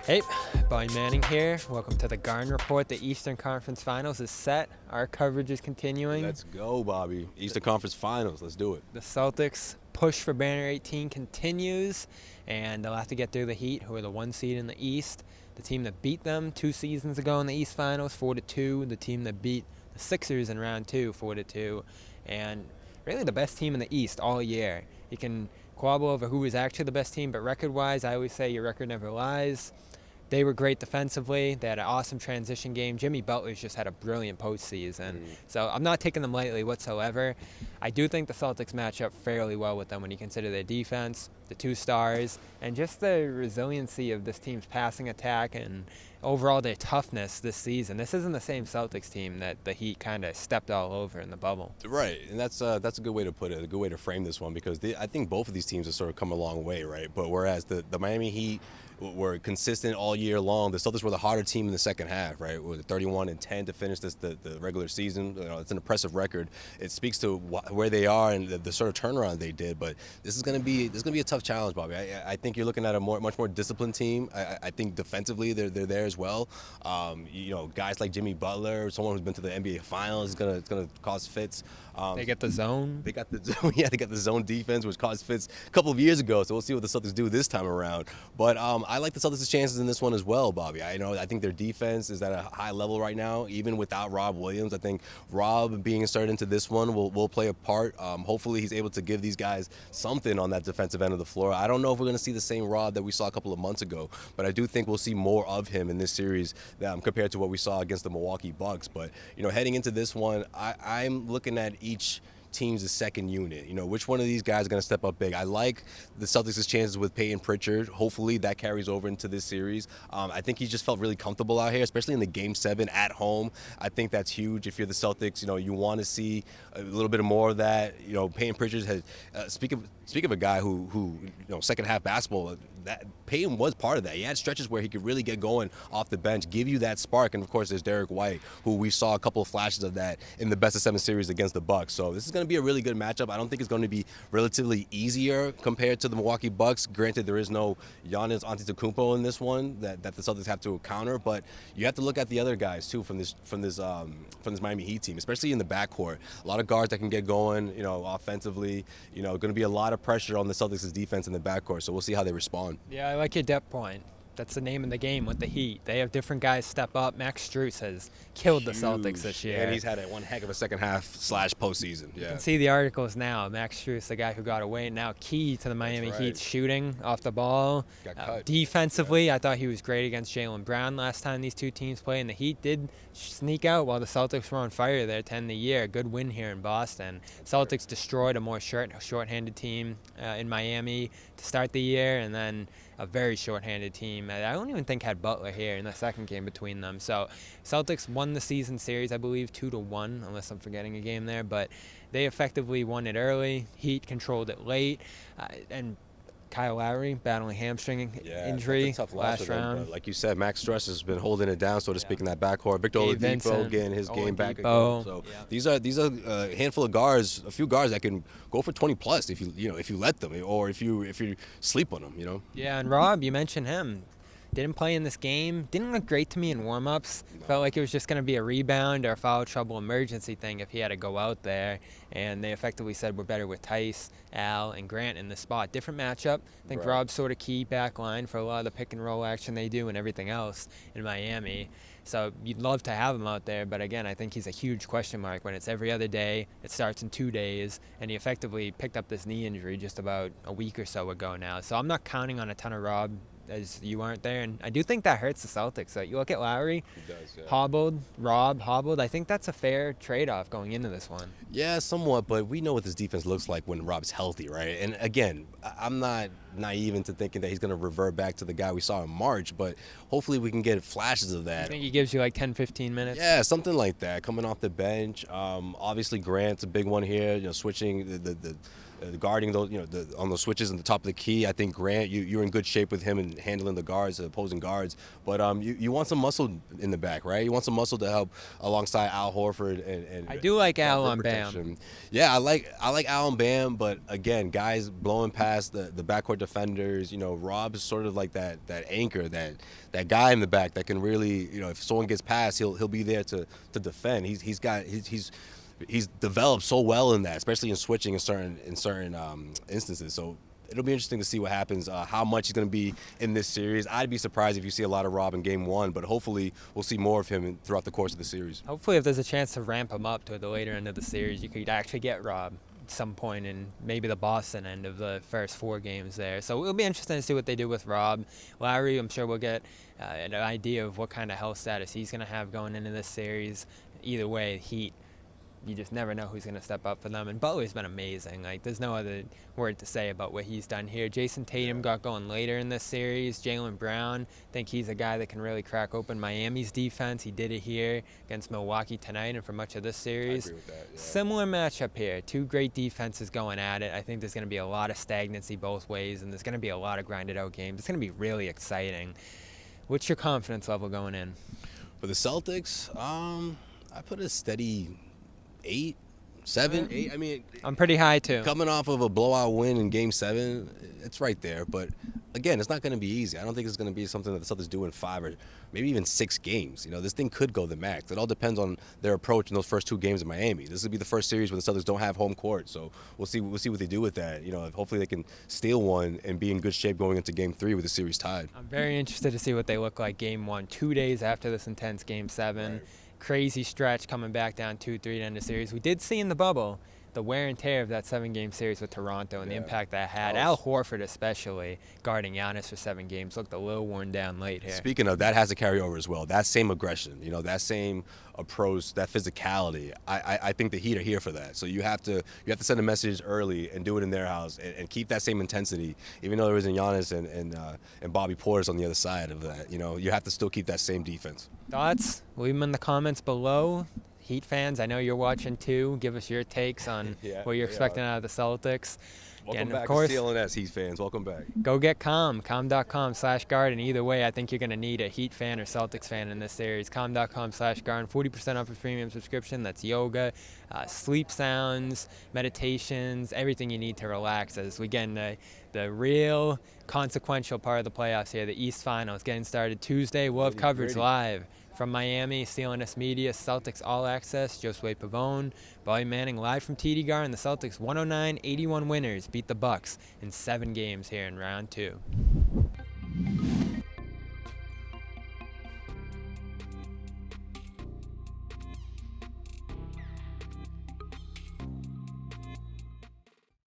Hey, Bonnie Manning here. Welcome to the Garden Report. The Eastern Conference Finals is set. Our coverage is continuing. Let's go, Bobby. Eastern Conference Finals. Let's do it. The Celtics push for Banner 18 continues, and they'll have to get through the Heat, who are the 1 seed in the East. The team that beat them 2 seasons ago in the East Finals, 4-2. The team that beat the Sixers in round 2, 4-2. And really the best team in the East all year. You can quabble over who was actually the best team, but record-wise, I always say your record never lies. They were great defensively. They had an awesome transition game. Jimmy Butler's just had a brilliant postseason. So I'm not taking them lightly whatsoever. I do think the Celtics match up fairly well with them when you consider their defense, the 2 stars, and just the resiliency of this team's passing attack and overall their toughness this season. This isn't the same Celtics team that the Heat kind of stepped all over in the bubble. Right, and that's a good way to put it, a good way to frame this one, because I think both of these teams have sort of come a long way, right? But whereas the Miami Heat were consistent all year long, the Celtics were the harder team in the second half, right? With 31-10 to finish the regular season. It's an impressive record. It speaks to where they are and the sort of turnaround they did. But this is going to be a tough challenge, Bobby. I think you're looking at a much more disciplined team. I think defensively they're there as well. Guys like Jimmy Butler, someone who's been to the NBA Finals, is going to cause fits. They get the zone. They got the zone defense, which caused fits a couple of years ago. So we'll see what the Celtics do this time around. But I like the Celtics' chances in this one as well, Bobby. I think their defense is at a high level right now, even without Rob Williams. I think Rob being inserted into this one will play a part. Hopefully he's able to give these guys something on that defensive end of the floor. I don't know if we're going to see the same Rob that we saw a couple of months ago, but I do think we'll see more of him in this series compared to what we saw against the Milwaukee Bucks. But, heading into this one, I'm looking at each team's second unit. Which one of these guys is going to step up big? I like the Celtics' chances with Peyton Pritchard. Hopefully that carries over into this series. I think he just felt really comfortable out here, especially in the Game 7 at home. I think that's huge. If you're the Celtics, you want to see a little bit more of that. Peyton Pritchard has speak of a guy who second half basketball, that Peyton was part of that. He had stretches where he could really get going off the bench, give you that spark. And of course, there's Derek White, who we saw a couple of flashes of that in the best of 7 series against the Bucks. So this is going to be a really good matchup. I don't think it's going to be relatively easier compared to the Milwaukee Bucks. Granted, there is no Giannis Antetokounmpo in this one that the Celtics have to counter, but you have to look at the other guys too from this Miami Heat team, especially in the backcourt. A lot of guards that can get going, offensively. Going to be a lot of pressure on the Celtics' defense in the backcourt. So we'll see how they respond. Yeah, I like your depth point. That's the name of the game with the Heat. They have different guys step up. Max Strus has killed the Celtics this year. And he's had one heck of a second half / postseason. Yeah. You can see the articles now. Max Strus, the guy who got away, now key to the Miami Heat's shooting off the ball. Got cut. Defensively, I thought he was great against Jaylen Brown last time these two teams played, and the Heat did sneak out while the Celtics were on fire there to end the year. Good win here in Boston. Celtics destroyed a more short-handed team in Miami to start the year, and then a very short-handed team. I don't even think had Butler here in the second game between them. So Celtics won the season series, I believe, 2-1, unless I'm forgetting a game there. But they effectively won it early. Heat controlled it late. And Kyle Lowry battling hamstring injury that's a tough last round. But like you said, Max Strus has been holding it down, so to speak, in that backcourt. Victor Gabe Oladipo Vincent, getting his game back again. So these are a handful of guards, a few guards that can go for 20 plus if you let them, or if you sleep on them. Yeah, and Rob, you mentioned him. Didn't play in this game. Didn't look great to me in warm-ups. No. Felt like it was just going to be a rebound or a foul trouble emergency thing if he had to go out there. And they effectively said we're better with Tice, Al, and Grant in the spot. Different matchup. I think Rob's sort of key back line for a lot of the pick-and-roll action they do and everything else in Miami. So you'd love to have him out there, but again, I think he's a huge question mark when it's every other day. It starts in 2 days, and he effectively picked up this knee injury just about a week or so ago now. So I'm not counting on a ton of Rob as you aren't there, and I do think that hurts the Celtics. So you look at Lowry, hobbled, Rob hobbled. I think that's a fair trade-off going into this one. Yeah, somewhat, but we know what this defense looks like when Rob's healthy, right? And again, I'm not naive into thinking that he's going to revert back to the guy we saw in March, but hopefully we can get flashes of that. I think he gives you like 10, 15 minutes? Yeah, something like that, coming off the bench. Obviously, Grant's a big one here, switching the guarding those, on those switches in the top of the key. I think Grant, you're in good shape with him and handling the guards, the opposing guards. But you want some muscle in the back, right? You want some muscle to help alongside Al Horford and I do like Al on Bam. protection. Yeah, I like Al and Bam, but again, guys blowing past the backcourt defenders. Rob is sort of like that anchor, that guy in the back that can really, if someone gets past, he'll be there to defend. He's developed so well in that, especially in switching in certain instances. So it'll be interesting to see what happens, how much he's going to be in this series. I'd be surprised if you see a lot of Rob in Game 1, but hopefully we'll see more of him throughout the course of the series. Hopefully if there's a chance to ramp him up to the later end of the series, you could actually get Rob at some point in maybe the Boston end of the first 4 games there. So it'll be interesting to see what they do with Rob. Lowry, I'm sure we'll get an idea of what kind of health status he's going to have going into this series. Either way, Heat, you just never know who's going to step up for them. And Butler's been amazing. Like, there's no other word to say about what he's done here. Jayson Tatum got going later in this series. Jaylen Brown, I think he's a guy that can really crack open Miami's defense. He did it here against Milwaukee tonight and for much of this series. I agree with that, yeah. Similar matchup here. 2 great defenses going at it. I think there's going to be a lot of stagnancy both ways, and there's going to be a lot of grinded out games. It's going to be really exciting. What's your confidence level going in? For the Celtics, I put a steady 8, 7, 8. I mean, I'm pretty high too. Coming off of a blowout win in Game 7, it's right there. But again, it's not going to be easy. I don't think it's going to be something that the Celtics do in 5 or maybe even 6 games. This thing could go the max. It all depends on their approach in those first 2 games in Miami. This will be the first series where the Celtics don't have home court, so we'll see what they do with that. Hopefully they can steal one and be in good shape going into Game 3 with the series tied. I'm very interested to see what they look like Game 1, 2 days after this intense Game 7. Right. Crazy stretch coming back down 2-3 to end the series. We did see in the bubble the wear and tear of that 7-game series with Toronto and the impact that had. Al Horford especially, guarding Giannis for 7 games, looked a little worn down late here. Speaking of, that has to carry over as well. That same aggression, that same approach, that physicality. I think the Heat are here for that. So you have to send a message early and do it in their house and keep that same intensity, even though there isn't Giannis and Bobby Portis on the other side of that. You have to still keep that same defense. Thoughts? Leave them in the comments below. Heat fans, I know you're watching too. Give us your takes on what you're expecting out of the Celtics. Welcome back, of course, to CLNS Heat fans. Welcome back. Go get com.com/garden. Either way, I think you're going to need a Heat fan or Celtics fan in this series. Com.com/garden, 40% off a premium subscription. That's yoga, sleep sounds, meditations, everything you need to relax as we get into the real consequential part of the playoffs here, the East Finals getting started Tuesday. We'll have coverage live from Miami, CLNS Media, Celtics All Access, Josue Pavone, Bobby Manning live from TD Garden. The Celtics 109-81 winners beat the Bucks in 7 games here in round 2.